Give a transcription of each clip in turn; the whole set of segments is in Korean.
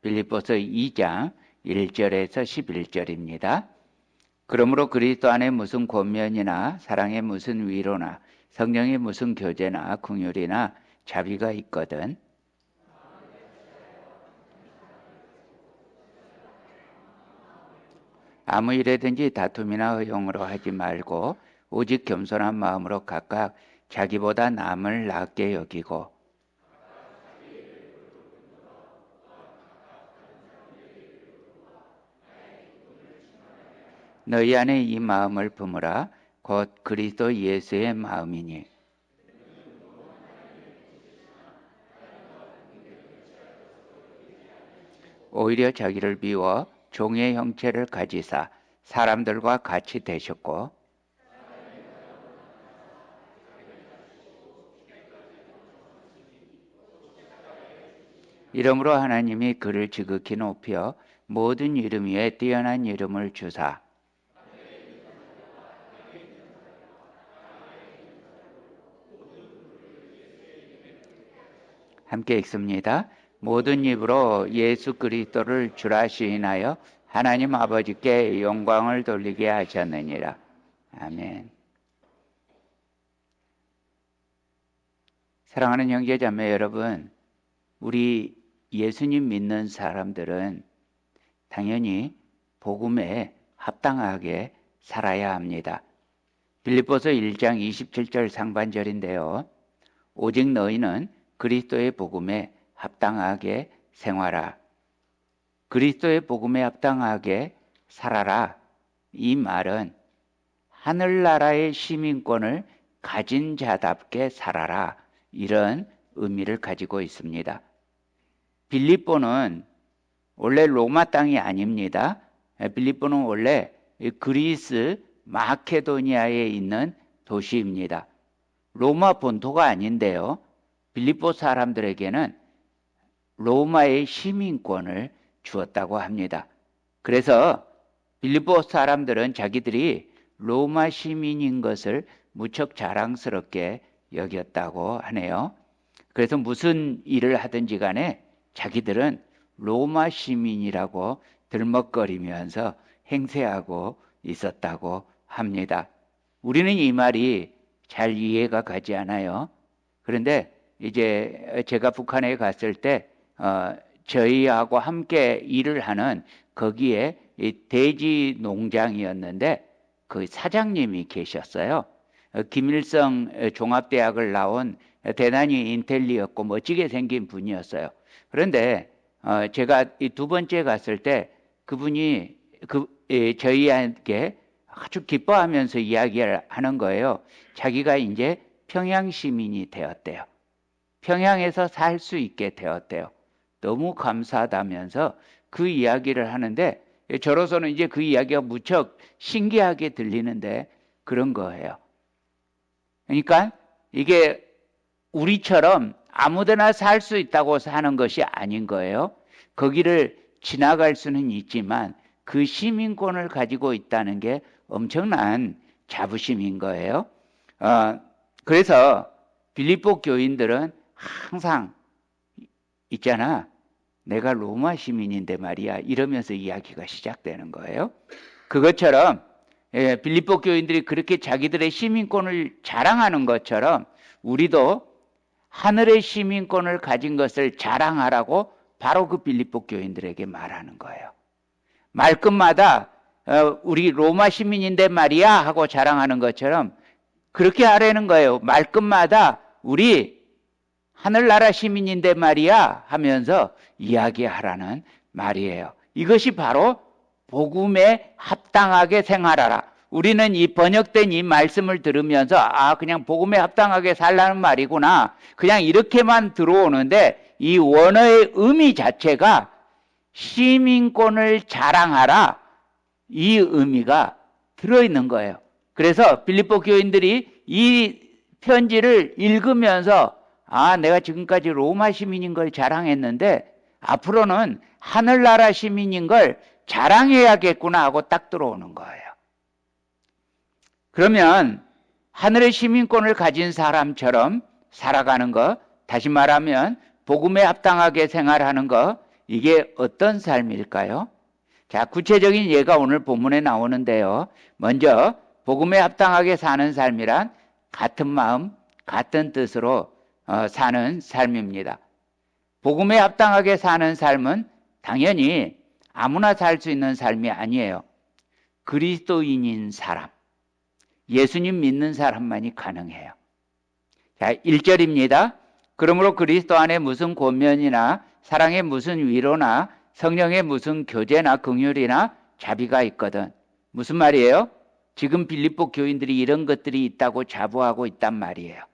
빌립보서 2장 1절에서 11절입니다. 그러므로 그리스도 안에 무슨 권면이나 사랑에 무슨 위로나 성령의 무슨 교제나 긍휼이나 자비가 있거든 아무 일에든지 다툼이나 허용으로 하지 말고 오직 겸손한 마음으로 각각 자기보다 남을 낫게 여기고 너희 안에 이 마음을 품으라. 곧 그리스도 예수의 마음이니 오히려 자기를 비워 종의 형체를 가지사 사람들과 같이 되셨고 이러므로 하나님이 그를 지극히 높여 모든 이름 위에 뛰어난 이름을 주사 함께 읽습니다. 모든 입으로 예수 그리스도를 주라 시인하여 하나님 아버지께 영광을 돌리게 하셨느니라. 아멘. 사랑하는 형제자매 여러분, 우리 예수님 믿는 사람들은 당연히 복음에 합당하게 살아야 합니다. 빌립보서 1장 27절 상반절인데요. 오직 너희는 그리스도의 복음에 합당하게 생활하라. 그리스도의 복음에 합당하게 살아라. 이 말은 하늘나라의 시민권을 가진 자답게 살아라. 이런 의미를 가지고 있습니다. 빌립보는 원래 로마 땅이 아닙니다. 빌립보는 원래 그리스 마케도니아에 있는 도시입니다. 로마 본토가 아닌데요. 빌립보 사람들에게는 로마의 시민권을 주었다고 합니다. 그래서 빌립보 사람들은 자기들이 로마 시민인 것을 무척 자랑스럽게 여겼다고 하네요. 그래서 무슨 일을 하든지 간에 자기들은 로마 시민이라고 들먹거리면서 행세하고 있었다고 합니다. 우리는 이 말이 잘 이해가 가지 않아요. 그런데 이제 제가 북한에 갔을 때 저희하고 함께 일을 하는 거기에 돼지 농장이었는데 그 사장님이 계셨어요. 김일성 종합대학을 나온 대단히 인텔리였고 멋지게 생긴 분이었어요. 그런데 제가 이 두 번째 갔을 때 그분이 저희에게 아주 기뻐하면서 이야기를 하는 거예요. 자기가 이제 평양 시민이 되었대요. 평양에서 살 수 있게 되었대요. 너무 감사하다면서 그 이야기를 하는데 저로서는 이제 그 이야기가 무척 신기하게 들리는데 그런 거예요. 그러니까 이게 우리처럼 아무데나 살 수 있다고 사는 것이 아닌 거예요. 거기를 지나갈 수는 있지만 그 시민권을 가지고 있다는 게 엄청난 자부심인 거예요. 그래서 빌립보 교인들은 항상 있잖아. 내가 로마 시민인데 말이야. 이러면서 이야기가 시작되는 거예요. 그것처럼 빌립보 교인들이 그렇게 자기들의 시민권을 자랑하는 것처럼 우리도 하늘의 시민권을 가진 것을 자랑하라고 바로 그 빌립보 교인들에게 말하는 거예요. 말끝마다 우리 로마 시민인데 말이야 하고 자랑하는 것처럼 그렇게 하라는 거예요. 말끝마다 우리 하늘나라 시민인데 말이야 하면서 이야기하라는 말이에요. 이것이 바로 복음에 합당하게 생활하라. 우리는 이 번역된 이 말씀을 들으면서 그냥 복음에 합당하게 살라는 말이구나. 그냥 이렇게만 들어오는데 이 원어의 의미 자체가 시민권을 자랑하라. 이 의미가 들어있는 거예요. 그래서 빌립보 교인들이 이 편지를 읽으면서 내가 지금까지 로마 시민인 걸 자랑했는데 앞으로는 하늘나라 시민인 걸 자랑해야겠구나 하고 딱 들어오는 거예요. 그러면 하늘의 시민권을 가진 사람처럼 살아가는 것, 다시 말하면 복음에 합당하게 생활하는 것, 이게 어떤 삶일까요? 자, 구체적인 예가 오늘 본문에 나오는데요. 먼저 복음에 합당하게 사는 삶이란 같은 마음, 같은 뜻으로 사는 삶입니다. 복음에 합당하게 사는 삶은 당연히 아무나 살 수 있는 삶이 아니에요. 그리스도인인 사람, 예수님 믿는 사람만이 가능해요. 자, 1절입니다. 그러므로 그리스도 안에 무슨 권면이나 사랑의 무슨 위로나 성령의 무슨 교제나 긍휼이나 자비가 있거든. 무슨 말이에요? 지금 빌립보 교인들이 이런 것들이 있다고 자부하고 있단 말이에요.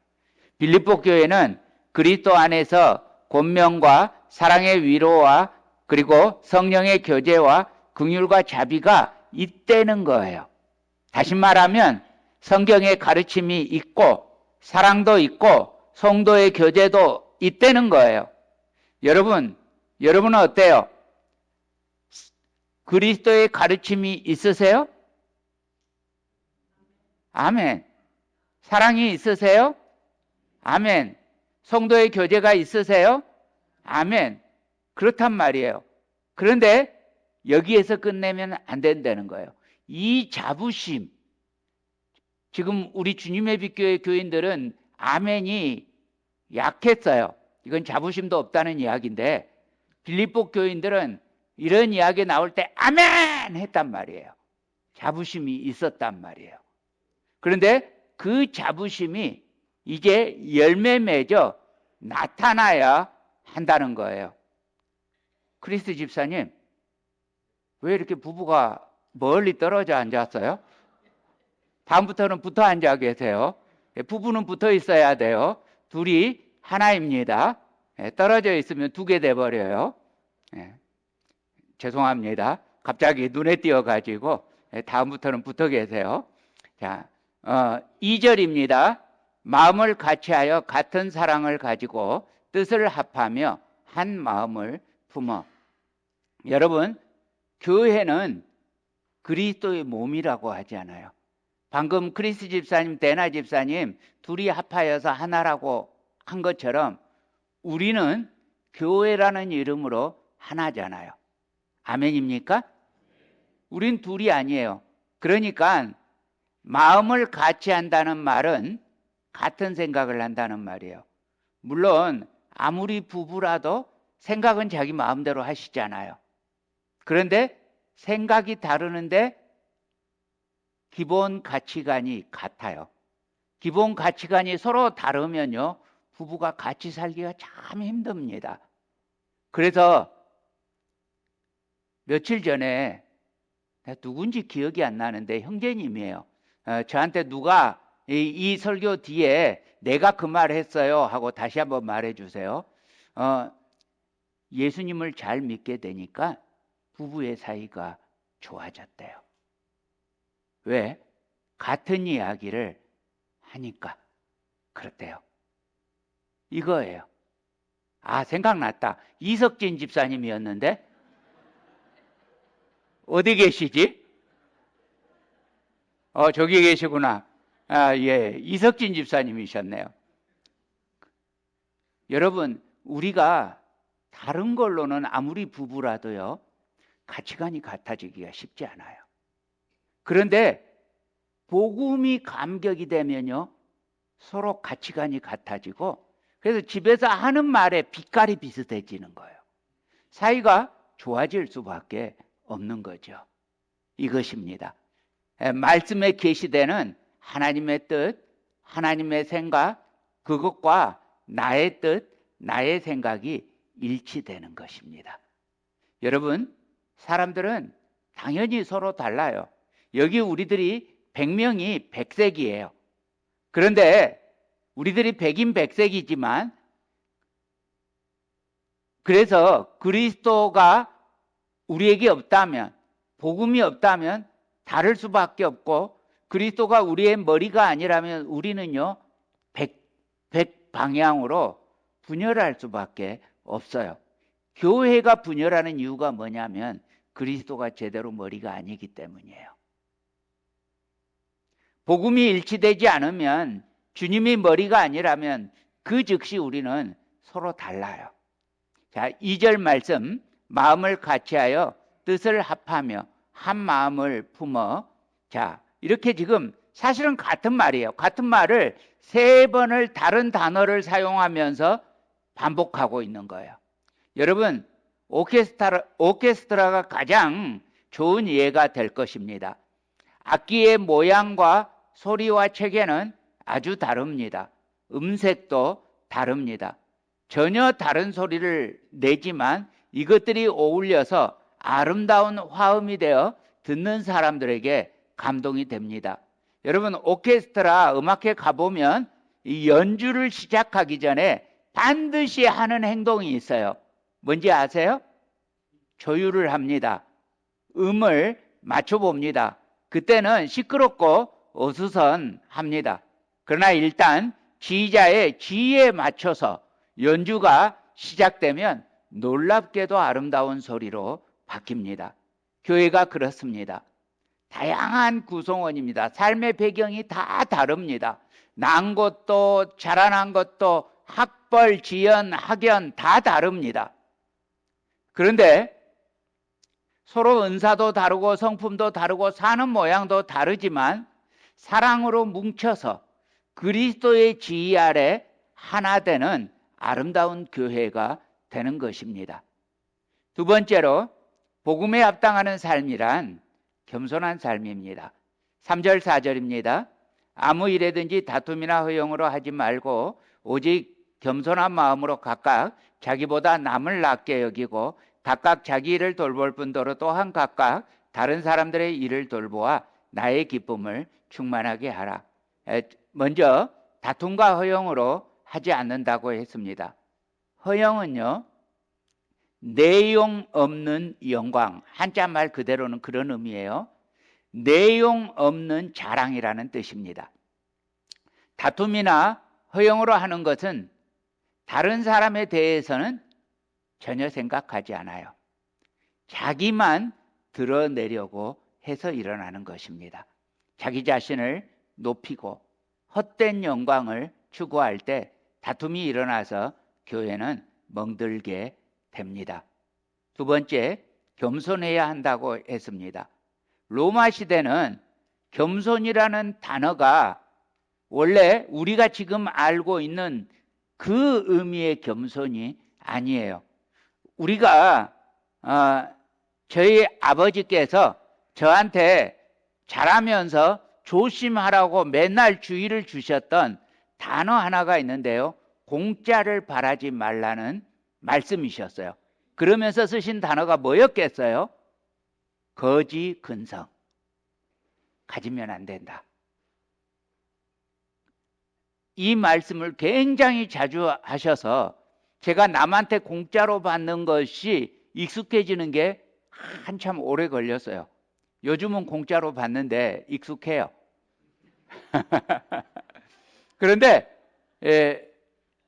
빌립보 교회는 그리스도 안에서 권면과 사랑의 위로와 그리고 성령의 교제와 긍휼과 자비가 있다는 거예요. 다시 말하면 성경의 가르침이 있고 사랑도 있고 성도의 교제도 있다는 거예요. 여러분은 어때요? 그리스도의 가르침이 있으세요? 아멘. 사랑이 있으세요? 아멘. 성도의 교제가 있으세요? 아멘. 그렇단 말이에요. 그런데 여기에서 끝내면 안 된다는 거예요. 이 자부심, 지금 우리 주님의 빛교회 교인들은 아멘이 약했어요. 이건 자부심도 없다는 이야기인데 빌립보 교인들은 이런 이야기 나올 때 아멘 했단 말이에요. 자부심이 있었단 말이에요. 그런데 그 자부심이 이제 열매 맺어 나타나야 한다는 거예요. 크리스 집사님, 왜 이렇게 부부가 멀리 떨어져 앉았어요? 다음부터는 붙어 앉아 계세요. 부부는 붙어 있어야 돼요. 둘이 하나입니다. 떨어져 있으면 두 개 돼버려요. 죄송합니다. 갑자기 눈에 띄어가지고 다음부터는 붙어 계세요. 자, 2절입니다. 마음을 같이하여 같은 사랑을 가지고 뜻을 합하며 한 마음을 품어. 여러분, 교회는 그리스도의 몸이라고 하지 않아요. 방금 크리스 집사님, 데나 집사님 둘이 합하여서 하나라고 한 것처럼 우리는 교회라는 이름으로 하나잖아요. 아멘입니까? 우린 둘이 아니에요. 그러니까 마음을 같이 한다는 말은 같은 생각을 한다는 말이에요. 물론 아무리 부부라도 생각은 자기 마음대로 하시잖아요. 그런데 생각이 다르는데 기본 가치관이 같아요. 기본 가치관이 서로 다르면요, 부부가 같이 살기가 참 힘듭니다. 그래서 며칠 전에 누군지 기억이 안 나는데 형제님이에요. 저한테 누가 이 설교 뒤에 내가 그 말 했어요 하고 다시 한번 말해 주세요. 예수님을 잘 믿게 되니까 부부의 사이가 좋아졌대요. 왜? 같은 이야기를 하니까 그렇대요. 이거예요. 아, 생각났다. 이석진 집사님이었는데 어디 계시지? 저기 계시구나. 아, 예, 이석진 집사님이셨네요. 여러분, 우리가 다른 걸로는 아무리 부부라도요, 가치관이 같아지기가 쉽지 않아요. 그런데 복음이 감격이 되면요, 서로 가치관이 같아지고, 그래서 집에서 하는 말에 빛깔이 비슷해지는 거예요. 사이가 좋아질 수밖에 없는 거죠. 이것입니다. 말씀에 계시되는 하나님의 뜻, 하나님의 생각, 그것과 나의 뜻, 나의 생각이 일치되는 것입니다. 여러분, 사람들은 당연히 서로 달라요. 여기 우리들이 100명이 100색이에요. 그런데 우리들이 100인 100색이지만 그래서 그리스도가 우리에게 없다면, 복음이 없다면 다를 수밖에 없고, 그리스도가 우리의 머리가 아니라면 우리는요 100 방향으로 분열할 수밖에 없어요. 교회가 분열하는 이유가 뭐냐면 그리스도가 제대로 머리가 아니기 때문이에요. 복음이 일치되지 않으면, 주님이 머리가 아니라면 그 즉시 우리는 서로 달라요. 자, 2절 말씀 마음을 같이하여 뜻을 합하며 한 마음을 품어. 자, 이렇게 지금 사실은 같은 말이에요. 같은 말을 세 번을 다른 단어를 사용하면서 반복하고 있는 거예요. 여러분, 오케스트라가 가장 좋은 예가 될 것입니다. 악기의 모양과 소리와 체계는 아주 다릅니다. 음색도 다릅니다. 전혀 다른 소리를 내지만 이것들이 어울려서 아름다운 화음이 되어 듣는 사람들에게 감동이 됩니다. 여러분, 오케스트라 음악회 가보면 이 연주를 시작하기 전에 반드시 하는 행동이 있어요. 뭔지 아세요? 조율을 합니다. 음을 맞춰봅니다. 그때는 시끄럽고 어수선합니다. 그러나 일단 지휘자의 지휘에 맞춰서 연주가 시작되면 놀랍게도 아름다운 소리로 바뀝니다. 교회가 그렇습니다. 다양한 구성원입니다. 삶의 배경이 다 다릅니다. 난 것도 자라난 것도 학벌, 지연, 학연 다 다릅니다. 그런데 서로 은사도 다르고 성품도 다르고 사는 모양도 다르지만 사랑으로 뭉쳐서 그리스도의 지휘 아래 하나 되는 아름다운 교회가 되는 것입니다. 두 번째로 복음에 합당하는 삶이란 겸손한 삶입니다. 3절 4절입니다. 아무 일에든지 다툼이나 허용으로 하지 말고 오직 겸손한 마음으로 각각 자기보다 남을 낮게 여기고 각각 자기 일을 돌볼 뿐더러 또한 각각 다른 사람들의 일을 돌보아 나의 기쁨을 충만하게 하라. 먼저 다툼과 허용으로 하지 않는다고 했습니다. 허용은요, 내용 없는 영광, 한자 말 그대로는 그런 의미예요. 내용 없는 자랑이라는 뜻입니다. 다툼이나 허용으로 하는 것은 다른 사람에 대해서는 전혀 생각하지 않아요. 자기만 드러내려고 해서 일어나는 것입니다. 자기 자신을 높이고 헛된 영광을 추구할 때 다툼이 일어나서 교회는 멍들게 됩니다. 두 번째, 겸손해야 한다고 했습니다. 로마 시대는 겸손이라는 단어가 원래 우리가 지금 알고 있는 그 의미의 겸손이 아니에요. 우리가 저희 아버지께서 저한테 자라면서 조심하라고 맨날 주의를 주셨던 단어 하나가 있는데요. 공짜를 바라지 말라는 말씀이셨어요. 그러면서 쓰신 단어가 뭐였겠어요? 거지 근성. 가지면 안 된다. 이 말씀을 굉장히 자주 하셔서 제가 남한테 공짜로 받는 것이 익숙해지는 게 한참 오래 걸렸어요. 요즘은 공짜로 받는데 익숙해요. 그런데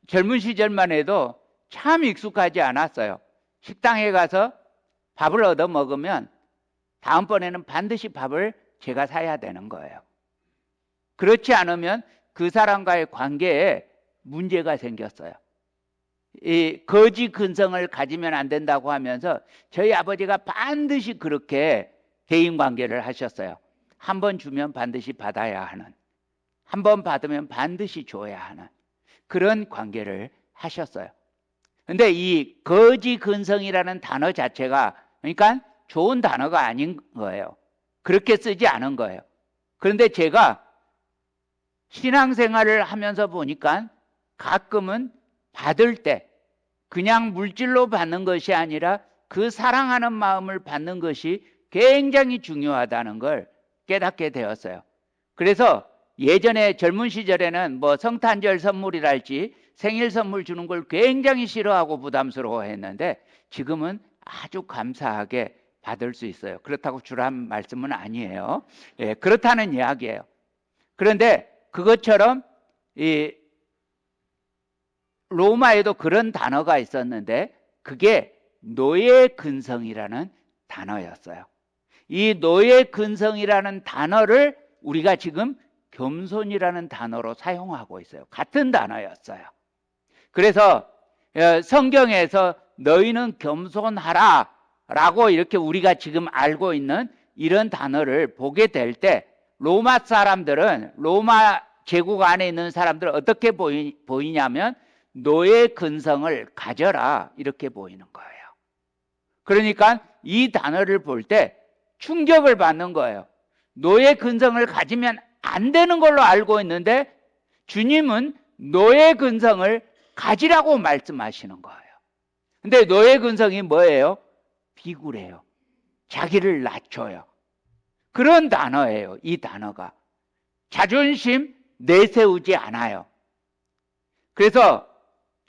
젊은 시절만 해도 참 익숙하지 않았어요. 식당에 가서 밥을 얻어 먹으면 다음번에는 반드시 밥을 제가 사야 되는 거예요. 그렇지 않으면 그 사람과의 관계에 문제가 생겼어요. 이 거지 근성을 가지면 안 된다고 하면서 저희 아버지가 반드시 그렇게 대인관계를 하셨어요. 한 번 주면 반드시 받아야 하는, 한 번 받으면 반드시 줘야 하는 그런 관계를 하셨어요. 근데 이 거지 근성이라는 단어 자체가 그러니까 좋은 단어가 아닌 거예요. 그렇게 쓰지 않은 거예요. 그런데 제가 신앙생활을 하면서 보니까 가끔은 받을 때 그냥 물질로 받는 것이 아니라 그 사랑하는 마음을 받는 것이 굉장히 중요하다는 걸 깨닫게 되었어요. 그래서 예전에 젊은 시절에는 뭐 성탄절 선물이랄지 생일 선물 주는 걸 굉장히 싫어하고 부담스러워 했는데 지금은 아주 감사하게 받을 수 있어요. 그렇다고 주란 말씀은 아니에요. 예, 그렇다는 이야기예요. 그런데 그것처럼 이 로마에도 그런 단어가 있었는데 그게 노예 근성이라는 단어였어요. 이 노예 근성이라는 단어를 우리가 지금 겸손이라는 단어로 사용하고 있어요. 같은 단어였어요. 그래서 성경에서 너희는 겸손하라 라고 이렇게 우리가 지금 알고 있는 이런 단어를 보게 될 때 로마 사람들은, 로마 제국 안에 있는 사람들은 어떻게 보이냐면 노예 근성을 가져라 이렇게 보이는 거예요. 그러니까 이 단어를 볼 때 충격을 받는 거예요. 노예 근성을 가지면 안 되는 걸로 알고 있는데 주님은 노예 근성을 가지라고 말씀하시는 거예요. 근데 노예 근성이 뭐예요? 비굴해요. 자기를 낮춰요. 그런 단어예요. 이 단어가 자존심 내세우지 않아요. 그래서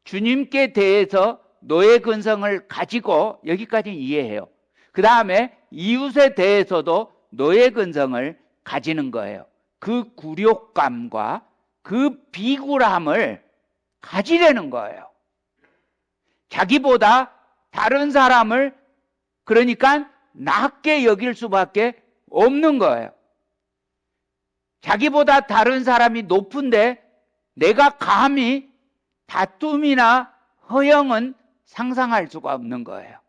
주님께 대해서 노예 근성을 가지고 여기까지 이해해요. 그 다음에 이웃에 대해서도 노예 근성을 가지는 거예요. 그 굴욕감과 그 비굴함을 가지려는 거예요. 자기보다 다른 사람을 그러니까 낮게 여길 수밖에 없는 거예요. 자기보다 다른 사람이 높은데 내가 감히 다툼이나 허영은 상상할 수가 없는 거예요.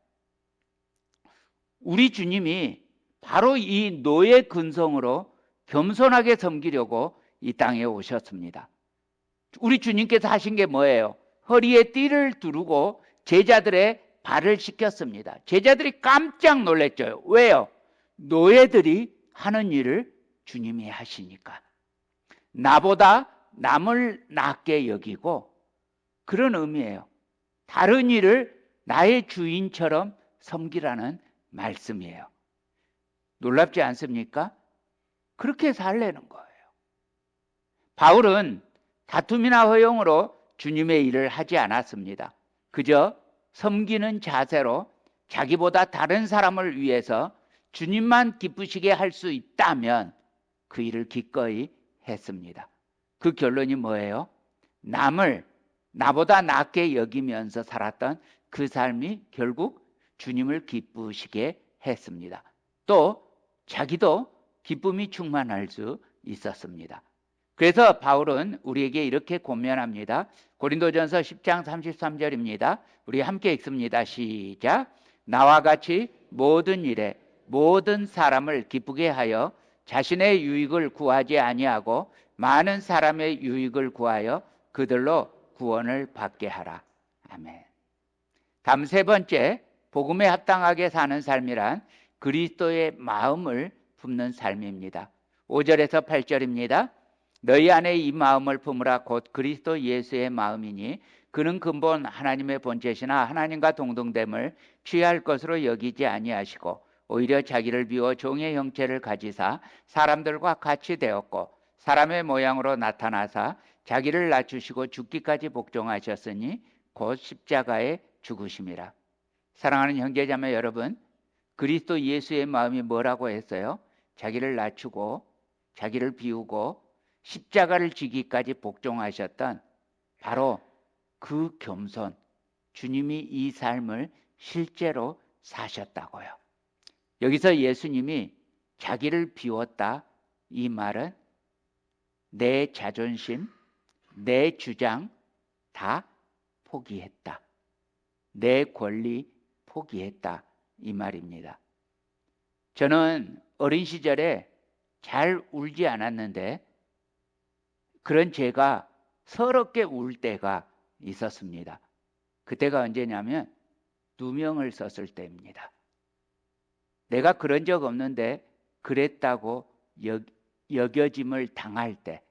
우리 주님이 바로 이 노예 근성으로 겸손하게 섬기려고 이 땅에 오셨습니다. 우리 주님께서 하신 게 뭐예요? 허리에 띠를 두르고 제자들의 발을 씻겼습니다. 제자들이 깜짝 놀랐죠. 왜요? 노예들이 하는 일을 주님이 하시니까. 나보다 남을 낮게 여기고 그런 의미예요. 다른 일을 나의 주인처럼 섬기라는 말씀이에요. 놀랍지 않습니까? 그렇게 살려는 거예요. 바울은 다툼이나 허용으로 주님의 일을 하지 않았습니다. 그저 섬기는 자세로 자기보다 다른 사람을 위해서 주님만 기쁘시게 할 수 있다면 그 일을 기꺼이 했습니다. 그 결론이 뭐예요? 남을 나보다 낮게 여기면서 살았던 그 삶이 결국 주님을 기쁘시게 했습니다. 또 자기도 기쁨이 충만할 수 있었습니다. 그래서 바울은 우리에게 이렇게 권면합니다. 고린도전서 10장 33절입니다. 우리 함께 읽습니다. 시작. 나와 같이 모든 일에 모든 사람을 기쁘게 하여 자신의 유익을 구하지 아니하고 많은 사람의 유익을 구하여 그들로 구원을 받게 하라. 아멘. 다음 세 번째, 복음에 합당하게 사는 삶이란 그리스도의 마음을 품는 삶입니다. 5절에서 8절입니다. 너희 안에 이 마음을 품으라. 곧 그리스도 예수의 마음이니 그는 근본 하나님의 본체시나 하나님과 동등됨을 취할 것으로 여기지 아니하시고 오히려 자기를 비워 종의 형체를 가지사 사람들과 같이 되었고 사람의 모양으로 나타나사 자기를 낮추시고 죽기까지 복종하셨으니 곧 십자가에 죽으심이라. 사랑하는 형제자매 여러분, 그리스도 예수의 마음이 뭐라고 했어요? 자기를 낮추고 자기를 비우고 십자가를 지기까지 복종하셨던 바로 그 겸손, 주님이 이 삶을 실제로 사셨다고요. 여기서 예수님이 자기를 비웠다, 이 말은 내 자존심, 내 주장 다 포기했다. 내 권리 포기했다, 이 말입니다. 저는 어린 시절에 잘 울지 않았는데 그런 제가 서럽게 울 때가 있었습니다. 그때가 언제냐면 누명을 썼을 때입니다. 내가 그런 적 없는데 그랬다고 여겨짐을 당할 때,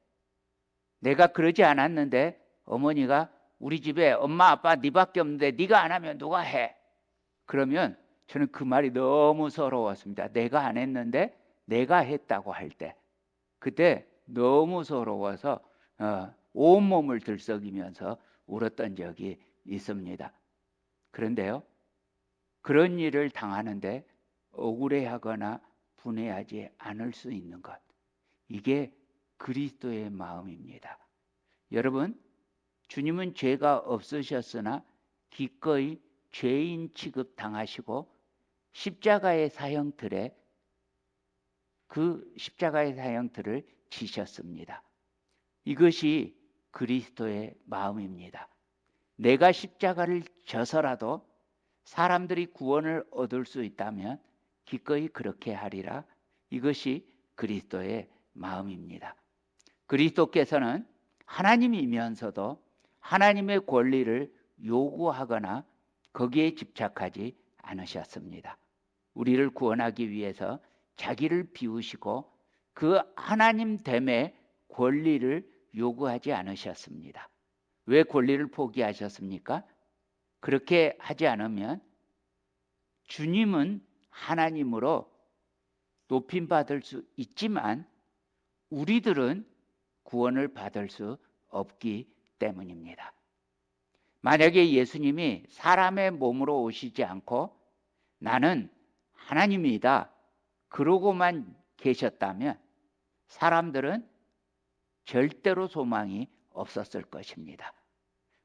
내가 그러지 않았는데 어머니가 우리 집에 엄마 아빠 네밖에 없는데 네가 안 하면 누가 해? 그러면 저는 그 말이 너무 서러웠습니다. 내가 안 했는데 내가 했다고 할 때, 그때 너무 서러워서 온몸을 들썩이면서 울었던 적이 있습니다. 그런데요, 그런 일을 당하는데 억울해하거나 분해하지 않을 수 있는 것, 이게 그리스도의 마음입니다. 여러분, 주님은 죄가 없으셨으나 기꺼이 죄인 취급 당하시고 십자가의 사형틀에 그 십자가의 사형틀을 지셨습니다. 이것이 그리스도의 마음입니다. 내가 십자가를 져서라도 사람들이 구원을 얻을 수 있다면 기꺼이 그렇게 하리라. 이것이 그리스도의 마음입니다. 그리스도께서는 하나님이면서도 하나님의 권리를 요구하거나 거기에 집착하지 않으셨습니다. 우리를 구원하기 위해서 자기를 비우시고 그 하나님됨의 권리를 요구하지 않으셨습니다. 왜 권리를 포기하셨습니까? 그렇게 하지 않으면 주님은 하나님으로 높임받을 수 있지만 우리들은 구원을 받을 수 없기 때문입니다. 만약에 예수님이 사람의 몸으로 오시지 않고 나는 하나님이다 그러고만 계셨다면 사람들은 절대로 소망이 없었을 것입니다.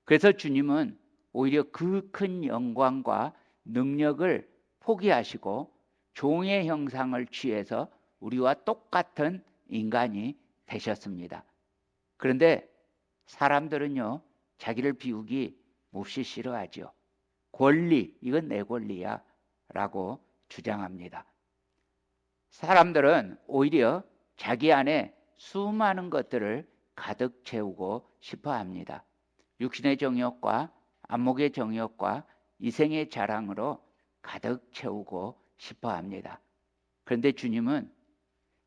그래서 주님은 오히려 그 큰 영광과 능력을 포기하시고 종의 형상을 취해서 우리와 똑같은 인간이 되셨습니다. 그런데 사람들은요, 자기를 비우기 몹시 싫어하죠. 권리, 이건 내 권리야 라고 주장합니다. 사람들은 오히려 자기 안에 수많은 것들을 가득 채우고 싶어 합니다. 육신의 정욕과 안목의 정욕과 이생의 자랑으로 가득 채우고 싶어 합니다. 그런데 주님은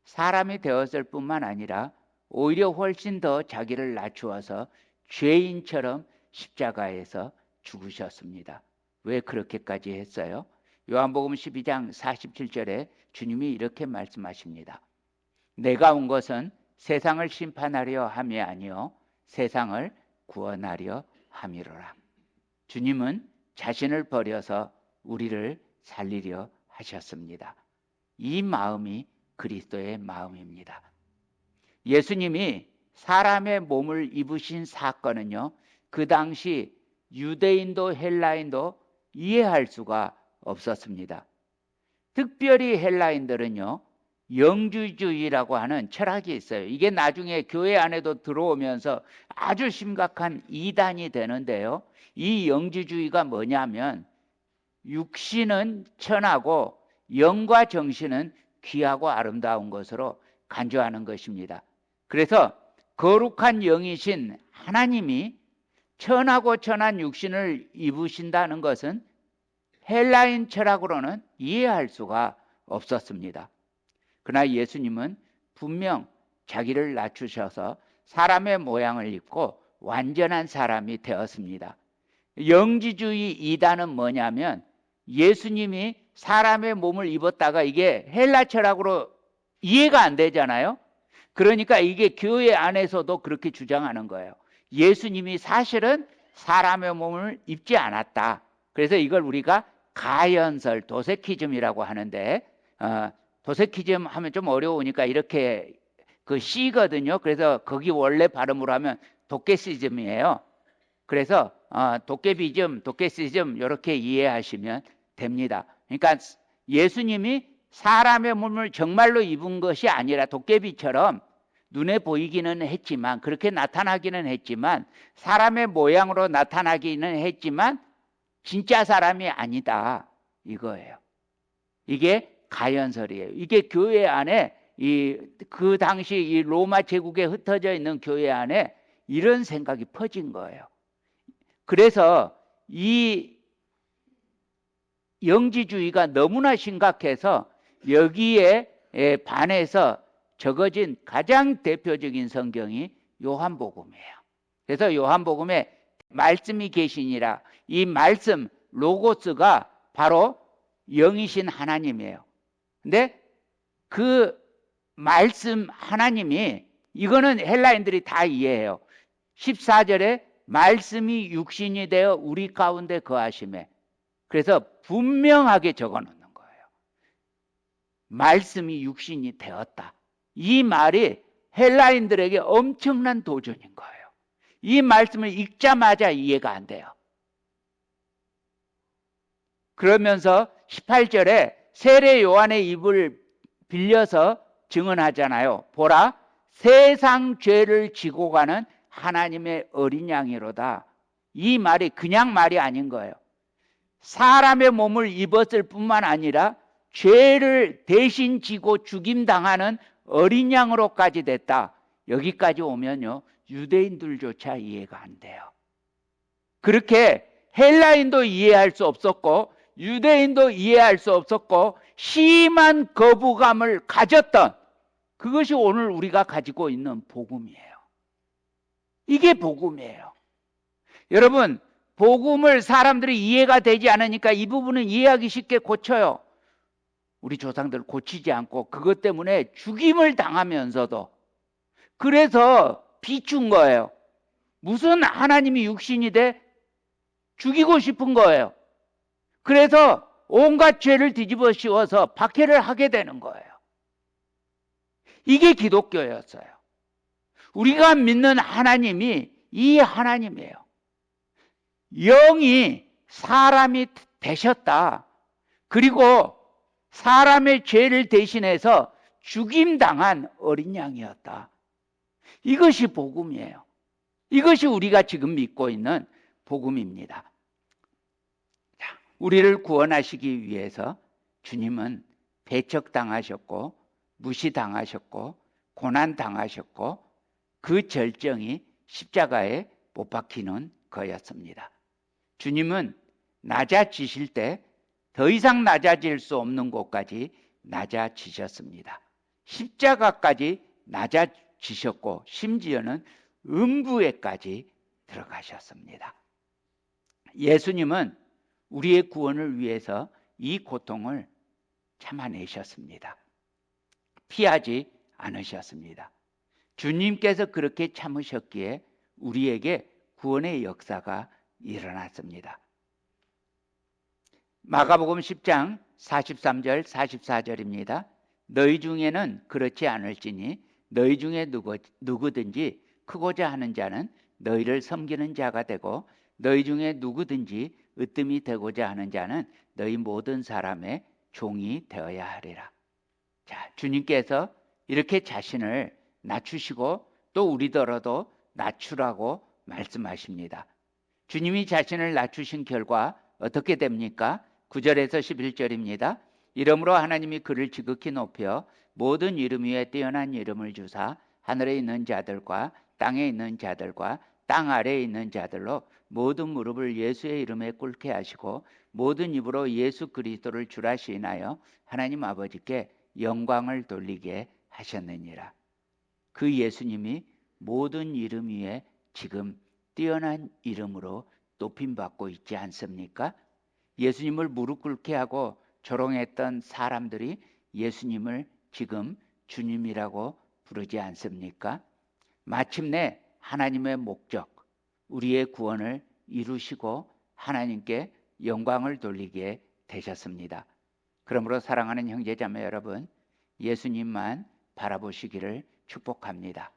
사람이 되었을 뿐만 아니라 오히려 훨씬 더 자기를 낮추어서 죄인처럼 십자가에서 죽으셨습니다. 왜 그렇게까지 했어요? 요한복음 12장 47절에 주님이 이렇게 말씀하십니다. 내가 온 것은 세상을 심판하려 함이 아니요 세상을 구원하려 함이로라. 주님은 자신을 버려서 우리를 살리려 하셨습니다. 이 마음이 그리스도의 마음입니다. 예수님이 사람의 몸을 입으신 사건은요, 그 당시 유대인도 헬라인도 이해할 수가 없었습니다. 특별히 헬라인들은요, 영주주의라고 하는 철학이 있어요. 이게 나중에 교회 안에도 들어오면서 아주 심각한 이단이 되는데요. 이 영주주의가 뭐냐면 육신은 천하고 영과 정신은 귀하고 아름다운 것으로 간주하는 것입니다. 그래서 거룩한 영이신 하나님이 천하고 천한 육신을 입으신다는 것은 헬라인 철학으로는 이해할 수가 없었습니다. 그러나 예수님은 분명 자기를 낮추셔서 사람의 모양을 입고 완전한 사람이 되었습니다. 영지주의 이단은 뭐냐면 예수님이 사람의 몸을 입었다가 이게 헬라 철학으로 이해가 안 되잖아요. 그러니까 이게 교회 안에서도 그렇게 주장하는 거예요. 예수님이 사실은 사람의 몸을 입지 않았다. 그래서 이걸 우리가 가연설, 도세키즘이라고 하는데 도세키즘 하면 좀 어려우니까 이렇게 그 C거든요. 그래서 거기 원래 발음으로 하면 도케시즘이에요. 그래서 도케비즘, 도케시즘 이렇게 이해하시면 됩니다. 그러니까 예수님이 사람의 몸을 정말로 입은 것이 아니라 도깨비처럼 눈에 보이기는 했지만 그렇게 나타나기는 했지만 사람의 모양으로 나타나기는 했지만 진짜 사람이 아니다 이거예요. 이게 가연설이에요. 이게 교회 안에 그 당시 이 로마 제국에 흩어져 있는 교회 안에 이런 생각이 퍼진 거예요. 그래서 이 영지주의가 너무나 심각해서 여기에 반해서 적어진 가장 대표적인 성경이 요한복음이에요. 그래서 요한복음에 말씀이 계시니라, 이 말씀 로고스가 바로 영이신 하나님이에요. 근데 그 말씀 하나님이, 이거는 헬라인들이 다 이해해요. 14절에 말씀이 육신이 되어 우리 가운데 거하심에, 그래서 분명하게 적어 놓는 거예요. 말씀이 육신이 되었다. 이 말이 헬라인들에게 엄청난 도전인 거예요. 이 말씀을 읽자마자 이해가 안 돼요. 그러면서 18절에 세례 요한의 입을 빌려서 증언하잖아요. 보라, 세상 죄를 지고 가는 하나님의 어린 양이로다. 이 말이 그냥 말이 아닌 거예요. 사람의 몸을 입었을 뿐만 아니라 죄를 대신 지고 죽임당하는 어린 양으로까지 됐다. 여기까지 오면요, 유대인들조차 이해가 안 돼요. 그렇게 헬라인도 이해할 수 없었고 유대인도 이해할 수 없었고 심한 거부감을 가졌던, 그것이 오늘 우리가 가지고 있는 복음이에요. 이게 복음이에요. 여러분, 복음을 사람들이 이해가 되지 않으니까 이 부분은 이해하기 쉽게 고쳐요. 우리 조상들 고치지 않고 그것 때문에 죽임을 당하면서도, 그래서 비춘 거예요. 무슨 하나님이 육신이 돼? 죽이고 싶은 거예요. 그래서 온갖 죄를 뒤집어 씌워서 박해를 하게 되는 거예요. 이게 기독교였어요. 우리가 믿는 하나님이 이 하나님이에요. 영이 사람이 되셨다. 그리고 사람의 죄를 대신해서 죽임당한 어린 양이었다. 이것이 복음이에요. 이것이 우리가 지금 믿고 있는 복음입니다. 우리를 구원하시기 위해서 주님은 배척당하셨고 무시당하셨고 고난당하셨고 그 절정이 십자가에 못 박히는 거였습니다. 주님은 낮아지실 때 더 이상 낮아질 수 없는 곳까지 낮아지셨습니다. 십자가까지 낮아지셨고 심지어는 음부에까지 들어가셨습니다. 예수님은 우리의 구원을 위해서 이 고통을 참아내셨습니다. 피하지 않으셨습니다. 주님께서 그렇게 참으셨기에 우리에게 구원의 역사가 일어났습니다. 마가복음 10장 43절 44절입니다. 너희 중에는 그렇지 않을지니 너희 중에 누구든지 크고자 하는 자는 너희를 섬기는 자가 되고 너희 중에 누구든지 으뜸이 되고자 하는 자는 너희 모든 사람의 종이 되어야 하리라. 자, 주님께서 이렇게 자신을 낮추시고 또 우리더러도 낮추라고 말씀하십니다. 주님이 자신을 낮추신 결과 어떻게 됩니까? 9절에서 11절입니다. 이러므로 하나님이 그를 지극히 높여 모든 이름 위에 뛰어난 이름을 주사 하늘에 있는 자들과 땅에 있는 자들과 땅 아래에 있는 자들로 모든 무릎을 예수의 이름에 꿇게 하시고 모든 입으로 예수 그리스도를 주라 시인하여 하나님 아버지께 영광을 돌리게 하셨느니라. 그 예수님이 모든 이름 위에 지금 뛰어난 이름으로 높임받고 있지 않습니까? 예수님을 무릎 꿇게 하고 조롱했던 사람들이 예수님을 지금 주님이라고 부르지 않습니까? 마침내 하나님의 목적, 우리의 구원을 이루시고 하나님께 영광을 돌리게 되셨습니다. 그러므로 사랑하는 형제자매 여러분, 예수님만 바라보시기를 축복합니다.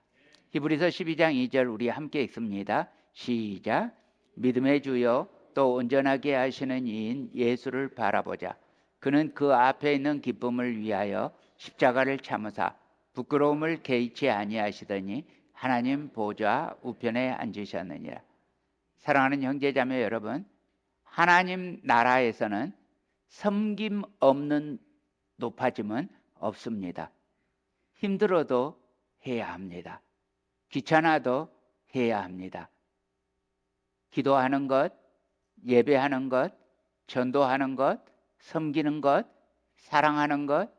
히브리서 12장 2절 우리 함께 읽습니다. 시작. 믿음의 주여 또 온전하게 하시는 이인 예수를 바라보자. 그는 그 앞에 있는 기쁨을 위하여 십자가를 참으사 부끄러움을 개의치 아니하시더니 하나님 보좌 우편에 앉으셨느니라. 사랑하는 형제자매 여러분, 하나님 나라에서는 섬김 없는 높아짐은 없습니다. 힘들어도 해야 합니다. 귀찮아도 해야 합니다. 기도하는 것, 예배하는 것, 전도하는 것, 섬기는 것, 사랑하는 것,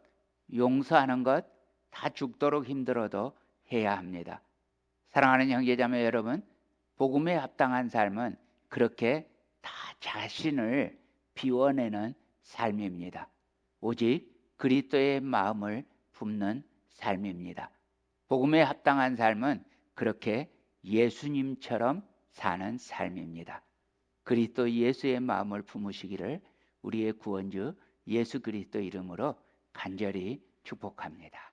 용서하는 것 다 죽도록 힘들어도 해야 합니다. 사랑하는 형제자매 여러분, 복음에 합당한 삶은 그렇게 다 자신을 비워내는 삶입니다. 오직 그리스도의 마음을 품는 삶입니다. 복음에 합당한 삶은 그렇게 예수님처럼 사는 삶입니다. 그리스도 예수의 마음을 품으시기를 우리의 구원주 예수 그리스도 이름으로 간절히 축복합니다.